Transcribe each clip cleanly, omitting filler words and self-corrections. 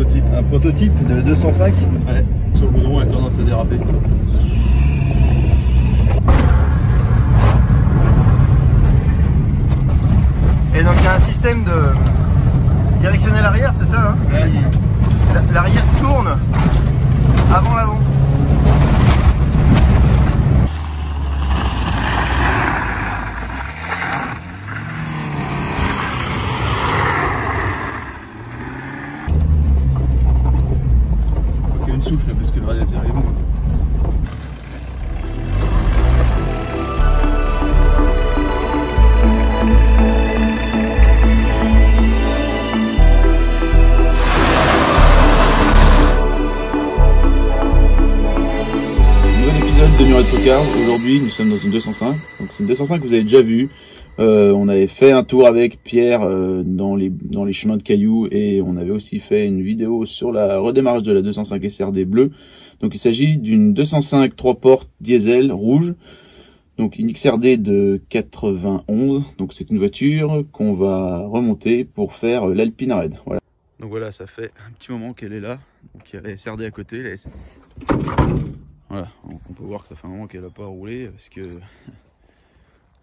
prototype. Un prototype de 205. Ouais, sur le goudron, elle a tendance à déraper. Et donc il y a un système de directionnel arrière, c'est ça hein? Ouais. L'arrière tourne avant l'avant. Il y a une souche là, parce que le radiateur est bon. De Muret Tocard. Aujourd'hui nous sommes dans une 205, donc c'est une 205 que vous avez déjà vue. On avait fait un tour avec Pierre dans les chemins de cailloux et on avait aussi fait une vidéo sur la redémarrage de la 205 SRD bleue. Donc il s'agit d'une 205 3 portes diesel rouge, donc une XRD de 91, donc c'est une voiture qu'on va remonter pour faire l'Alpine Raid. Voilà. Donc voilà, ça fait un petit moment qu'elle est là, donc il y a la SRD à côté. Voilà, donc on peut voir que ça fait un moment qu'elle n'a pas roulé parce que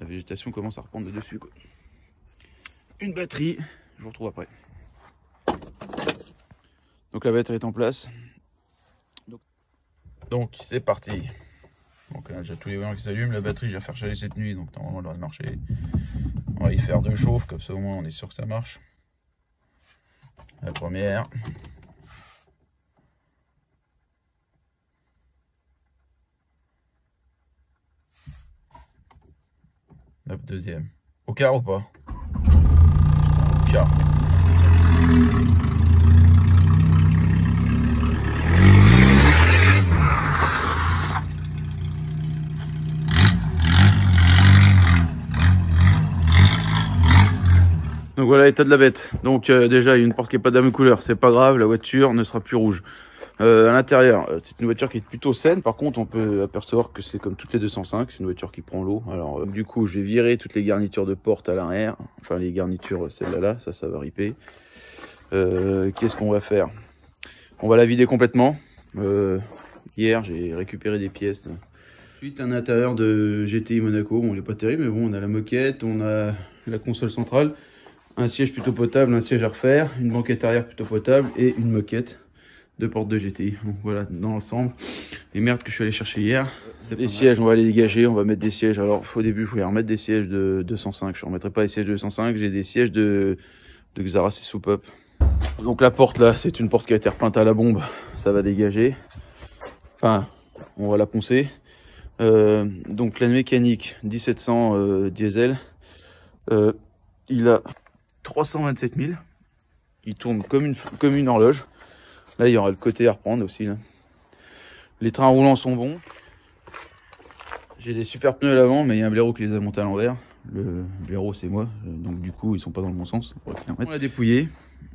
la végétation commence à reprendre de dessus quoi. Une batterie, je vous retrouve après. Donc la batterie est en place. Donc c'est parti. Donc là j'ai tous les voyants qui s'allument, la batterie je vais faire charger cette nuit, donc normalement elle devrait marcher. On va y faire 2 chauffes, comme ça au moins on est sûr que ça marche. La première. La deuxième. Au quart ou pas? Au quart. Donc voilà l'état de la bête. Donc déjà il y a une porte qui n'est pas de la même couleur, c'est pas grave, la voiture ne sera plus rouge. À l'intérieur, c'est une voiture qui est plutôt saine. Par contre, on peut apercevoir que c'est comme toutes les 205, c'est une voiture qui prend l'eau. Alors, du coup, je vais virer toutes les garnitures de porte à l'arrière. Enfin, les garnitures, celle-là, ça va riper. Qu'est-ce qu'on va faire? On va la vider complètement. Hier, j'ai récupéré des pièces. Ensuite, un intérieur de GTI Monaco. Bon, il n'est pas terrible, mais bon, on a la moquette, on a la console centrale, un siège plutôt potable, un siège à refaire, une banquette arrière plutôt potable et une moquette. 2 portes de GTI. Donc voilà, dans l'ensemble, les merdes que je suis allé chercher hier. Les sièges, on va les dégager, on va mettre des sièges. Alors, au début, je voulais remettre des sièges de 205. Je ne remettrai pas les sièges de 205, j'ai des sièges de Xara et Soupop. Donc la porte là, c'est une porte qui a été repeinte à la bombe. Ça va dégager. Enfin, on va la poncer. Donc la mécanique 1700 diesel. Il a 327 000. Il tourne comme une horloge. Là, il y aura le côté à reprendre aussi. Là. Les trains roulants sont bons. J'ai des super pneus à l'avant, mais il y a un blaireau qui les a montés à l'envers. Le blaireau, c'est moi. Donc, du coup, ils sont pas dans le bon sens. On l'a dépouillé.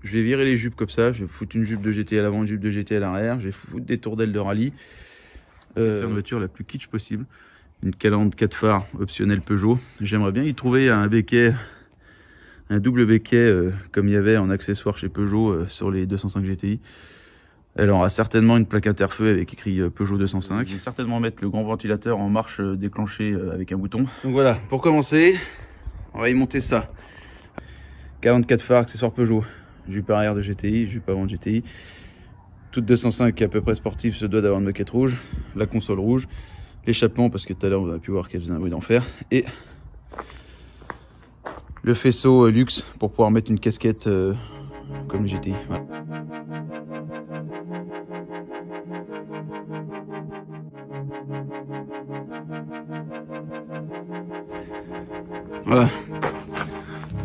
Je vais virer les jupes comme ça. Je vais foutre une jupe de GT à l'avant, une jupe de GT à l'arrière. Je vais foutre des tourdelles de rallye. Faire une voiture la plus kitsch possible. Une calandre 4 phares optionnelle Peugeot. J'aimerais bien y trouver un béquet. Un double béquet comme il y avait en accessoire chez Peugeot sur les 205 GTI. Elle aura certainement une plaque interfeu avec écrit Peugeot 205. Je vais certainement mettre le grand ventilateur en marche déclenché avec un bouton. Donc voilà, pour commencer, on va y monter ça. 44 phares, accessoires Peugeot. Jupe arrière de GTI, jupe avant de GTI. Toute 205 à peu près sportive se doit d'avoir une moquette rouge. La console rouge. L'échappement, parce que tout à l'heure vous avez pu voir qu'elle faisait un bruit d'enfer. Et le faisceau luxe pour pouvoir mettre une casquette comme le GTI. Voilà. Voilà.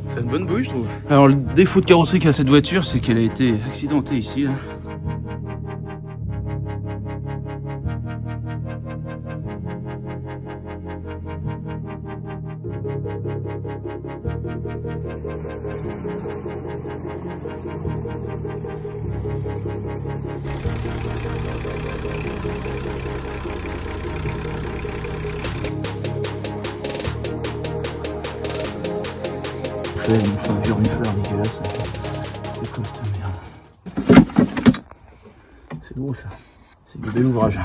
C'est une bonne bouille, je trouve. Alors, le défaut de carrosserie qu'a cette voiture, c'est qu'elle a été accidentée ici. Là. Une fleur dégueulasse. C'est quoi cette merde? C'est beau ça. C'est du bel ouvrage.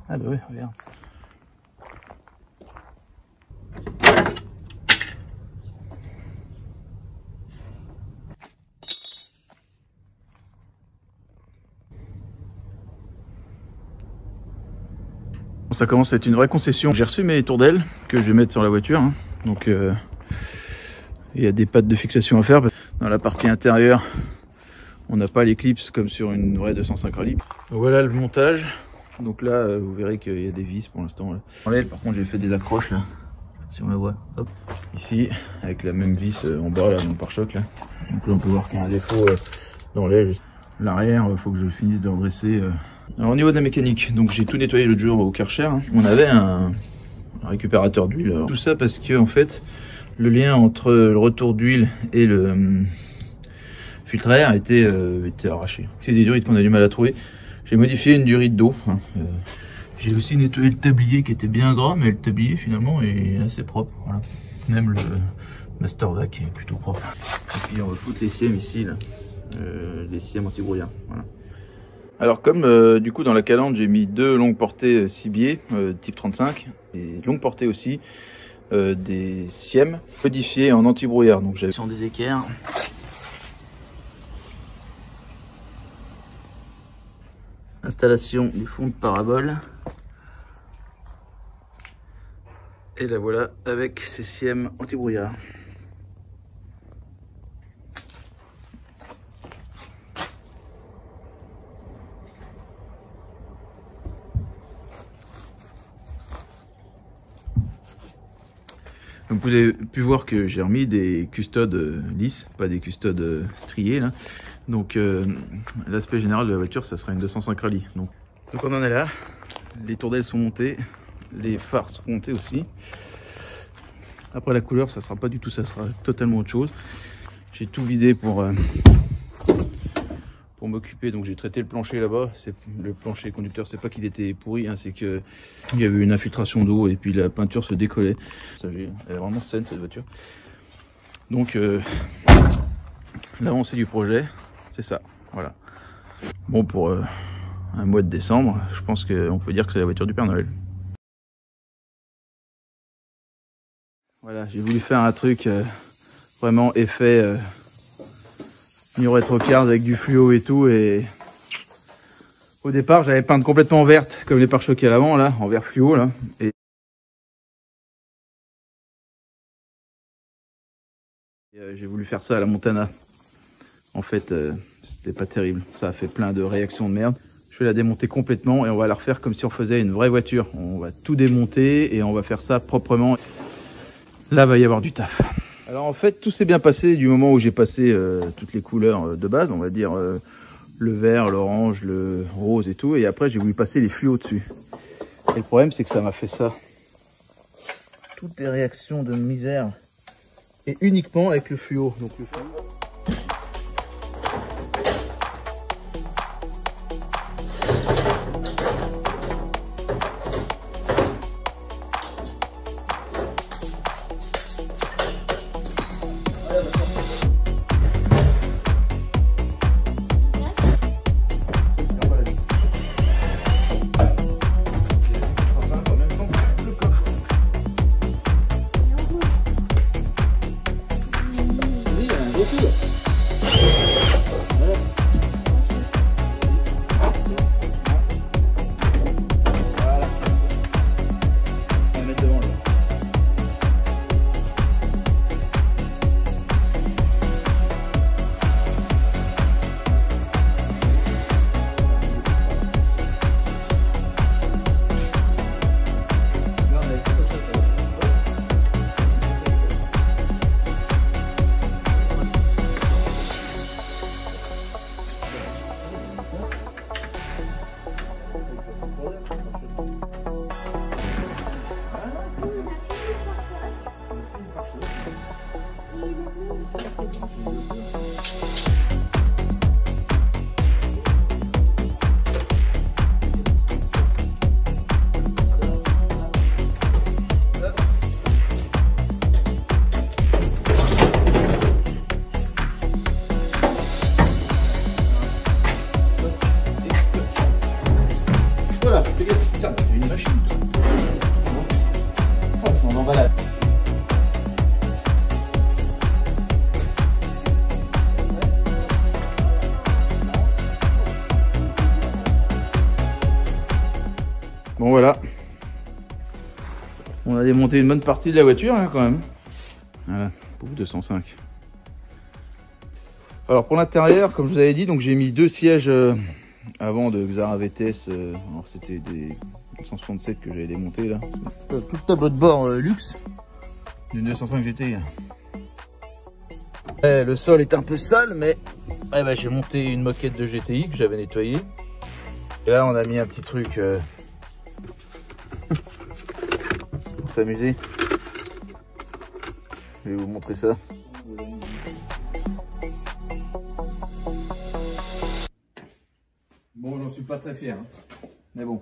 Ah bah oui, regarde. Ça commence à être une vraie concession. J'ai reçu mes tourdelles que je vais mettre sur la voiture. Hein. Donc il y a des pattes de fixation à faire. Dans la partie intérieure, on n'a pas l'éclipse comme sur une vraie 205 rallye. Donc voilà le montage. Donc là, vous verrez qu'il y a des vis pour l'instant. Par contre, j'ai fait des accroches là, si on la voit. Hop, ici, avec la même vis en bas là, dans le pare-choc là. Donc là, on peut voir qu'il y a un défaut dans l'aile. L'arrière, il faut que je finisse de redresser. Alors au niveau de la mécanique, donc j'ai tout nettoyé l'autre jour au Karcher. Hein. On avait un récupérateur d'huile. Tout ça parce que en fait, le lien entre le retour d'huile et le filtre à air était arraché. C'est des durites qu'on a du mal à trouver. J'ai modifié une durite d'eau. Hein. J'ai aussi nettoyé le tablier qui était bien gras, mais le tablier finalement est assez propre. Voilà. Même le master vac est plutôt propre. Et puis on va foutre les siem ici, là. Les siem anti-brouillard. Voilà. Alors comme du coup dans la calandre j'ai mis 2 longues portées cibier type 35 et longue portée aussi des siem modifiés en anti-brouillard. Donc j'avais des équerres. Installation du fond de parabole. Et la voilà avec ces siem anti-brouillard. Donc vous avez pu voir que j'ai remis des custodes lisses, pas des custodes striés là. Donc l'aspect général de la voiture, ça sera une 205 rallye. Donc on en est là. Les tourdelles sont montées, les phares sont montés aussi. Après la couleur, ça sera pas du tout, ça sera totalement autre chose. J'ai tout vidé pour m'occuper, donc j'ai traité le plancher là-bas. Le plancher conducteur, c'est pas qu'il était pourri, hein, c'est que il y avait une infiltration d'eau et puis la peinture se décollait. Elle est vraiment saine cette voiture. Donc l'avancée du projet, c'est ça. Voilà. Bon, pour un mois de décembre, je pense qu'on peut dire que c'est la voiture du Père Noël. Voilà, j'ai voulu faire un truc vraiment effet New Retro Cars avec du fluo et tout, et au départ j'avais peinte complètement verte comme les pare-chocs à l'avant là, en vert fluo là, et j'ai voulu faire ça à la Montana. En fait c'était pas terrible, ça a fait plein de réactions de merde. Je vais la démonter complètement et on va la refaire comme si on faisait une vraie voiture. On va tout démonter et on va faire ça proprement. Là va y avoir du taf. Alors en fait tout s'est bien passé du moment où j'ai passé toutes les couleurs de base, on va dire le vert, l'orange, le rose et tout, et après j'ai voulu passer les fluos dessus. Et le problème c'est que ça m'a fait ça. Toutes les réactions de misère et uniquement avec le fluo. Donc le fluo. fais gaffe, putain, t'es une machine. Bon, on en va là. Bon voilà, on a démonté une bonne partie de la voiture hein, quand même. Voilà, pour 205. Alors pour l'intérieur, comme je vous avais dit, donc j'ai mis 2 sièges avant de Xara VTS. Alors c'était des 167 que j'avais démonté là. Tout le tableau de bord luxe d'une 205 GTI. Le sol est un peu sale, mais j'ai monté une moquette de GTI que j'avais nettoyée. Et là on a mis un petit truc pour s'amuser. Je vais vous montrer ça. Bon, j'en suis pas très fier, hein. Mais bon.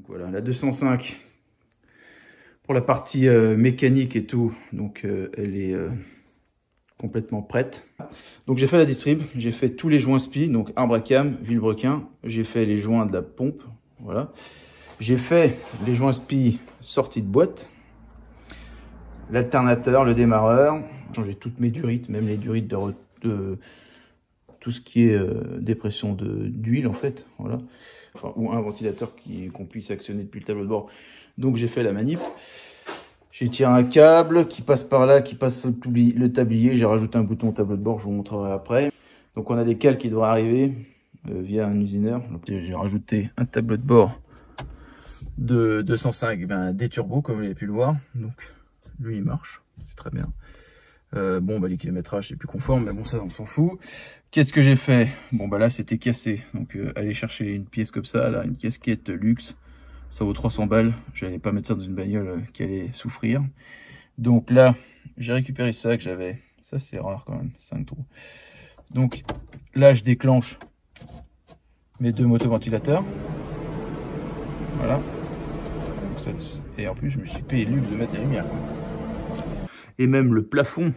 Voilà, la 205 pour la partie mécanique et tout, donc elle est complètement prête. Donc j'ai fait la distrib, j'ai fait tous les joints spi, donc arbre à cam, vilebrequin, j'ai fait les joints de la pompe, voilà. J'ai fait les joints spi sortie de boîte, l'alternateur, le démarreur, j'ai changé toutes mes durites, même les durites de tout ce qui est dépression d'huile en fait, voilà. Enfin, ou un ventilateur qu'on puisse actionner depuis le tableau de bord. Donc j'ai fait la manip. J'ai tiré un câble qui passe par là, qui passe le tablier. J'ai rajouté un bouton au tableau de bord, je vous montrerai après. Donc on a des cales qui devraient arriver via un usineur. J'ai rajouté un tableau de bord de 205, des turbos comme vous avez pu le voir. Donc lui il marche, c'est très bien. Les kilométrages c'est plus conforme, mais bon ça on s'en fout. Qu'est-ce que j'ai fait? Là c'était cassé, donc aller chercher une pièce comme ça, là, une casquette luxe, ça vaut 300 balles. Je n'allais pas mettre ça dans une bagnole qui allait souffrir. Donc là j'ai récupéré ça que j'avais, ça c'est rare quand même, 5 trous. Donc là je déclenche mes 2 motoventilateurs, voilà. Donc, ça, et en plus je me suis payé le luxe de mettre la lumière. Et même le plafond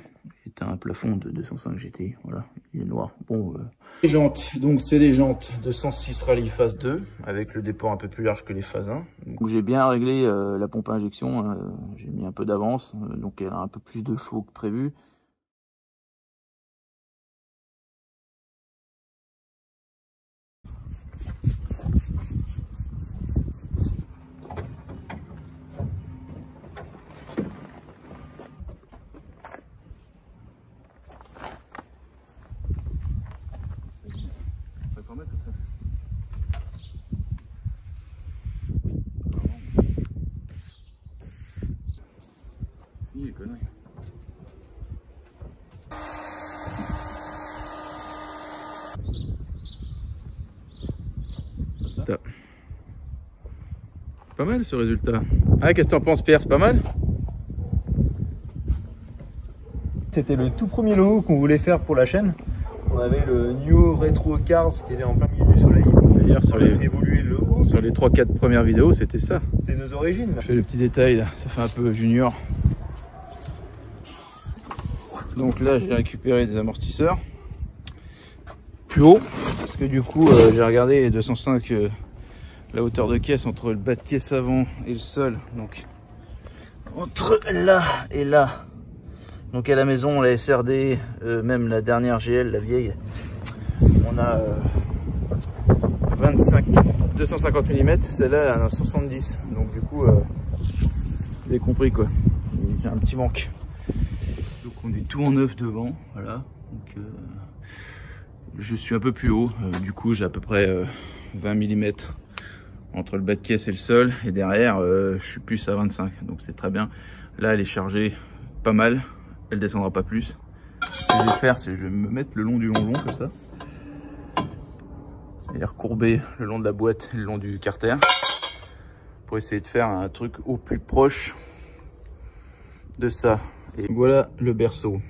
est un plafond de 205 GTI, voilà, il est noir. Bon, Les jantes, donc c'est des jantes de 106 Rallye phase 2, avec le dépôt un peu plus large que les phases 1. Donc j'ai bien réglé la pompe à injection, j'ai mis un peu d'avance, donc elle a un peu plus de chevaux que prévu. Les conneries. résultat. Pas mal ce résultat. Ah, qu'est-ce que t'en penses, Pierre? C'est pas mal? C'était le tout premier logo qu'on voulait faire pour la chaîne. On avait le New Retro Cars qui était en plein milieu du soleil. D'ailleurs, sur les évolué le logo. Sur les 3-4 premières vidéos, c'était ça. C'est nos origines. Je fais le petit détail là, ça fait un peu junior. Donc là, j'ai récupéré des amortisseurs plus haut, parce que du coup, j'ai regardé les 205, la hauteur de caisse entre le bas de caisse avant et le sol. Donc entre là et là. Donc à la maison, la SRD, même la dernière GL, la vieille, on a 250 mm, celle-là elle en a 70. Donc du coup, vous avez compris quoi. J'ai un petit manque. Donc on est tout en neuf devant, voilà. Donc je suis un peu plus haut, du coup j'ai à peu près 20 mm entre le bas de caisse et le sol. Et derrière, je suis plus à 25, donc c'est très bien. Là elle est chargée pas mal. Elle descendra pas plus. Ce que je vais faire, c'est que je vais me mettre le long du longeon comme ça. Et recourber le long de la boîte et le long du carter. Pour essayer de faire un truc au plus proche de ça. Et voilà le berceau.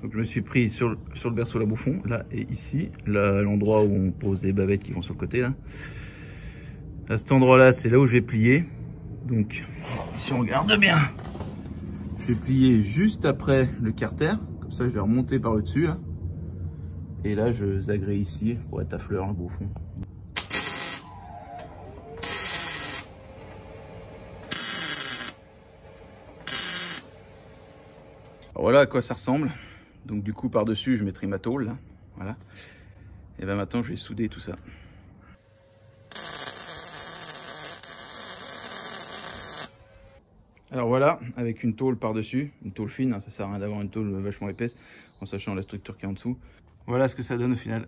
Donc je me suis pris sur le berceau là au fond, là et ici. Là, l'endroit où on pose les bavettes qui vont sur le côté là. À cet endroit là, c'est là où je vais plier. Donc si on regarde bien. Je vais plier juste après le carter, comme ça je vais remonter par le dessus là. Et là je zagré ici pour être à fleur là au fond. Alors voilà à quoi ça ressemble. Donc du coup par dessus je mettrai ma tôle là. Voilà. Et ben maintenant je vais souder tout ça. Alors voilà, avec une tôle par-dessus, une tôle fine, hein, ça sert à rien d'avoir une tôle vachement épaisse, en sachant la structure qui est en dessous. Voilà ce que ça donne au final.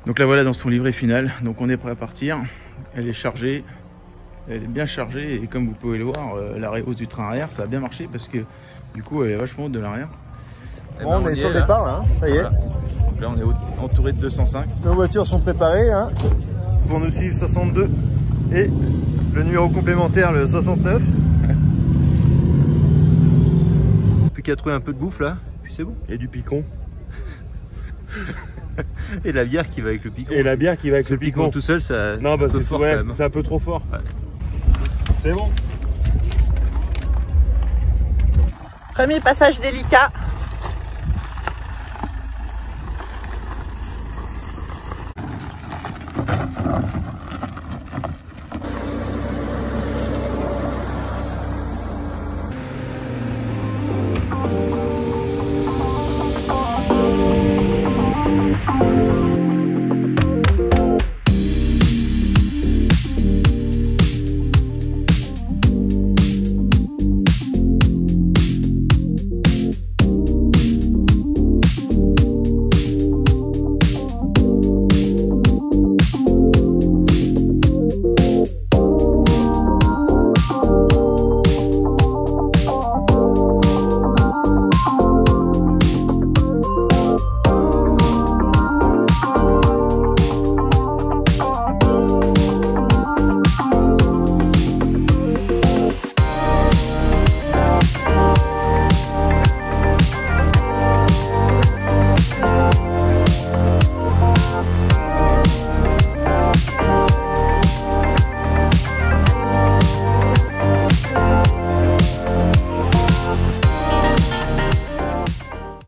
Donc là voilà dans son livret final, donc on est prêt à partir. Elle est chargée, elle est bien chargée et comme vous pouvez le voir, l'arrêt hausse du train arrière, ça a bien marché parce que du coup elle est vachement haute de l'arrière. Bon, on est sur le départ là, ça y est. Voilà. Donc là on est entouré de 205. Nos voitures sont préparées hein, pour nous suivre 62 et le numéro complémentaire, le 69. Plus qu'à trouver un peu de bouffe là, puis c'est bon. Et du picon. Et la bière qui va avec le picon. Et la bière qui va avec le picon picon. tout seul, ça. Non, parce que c'est ouais, un peu trop fort. Ouais. C'est bon. Premier passage délicat.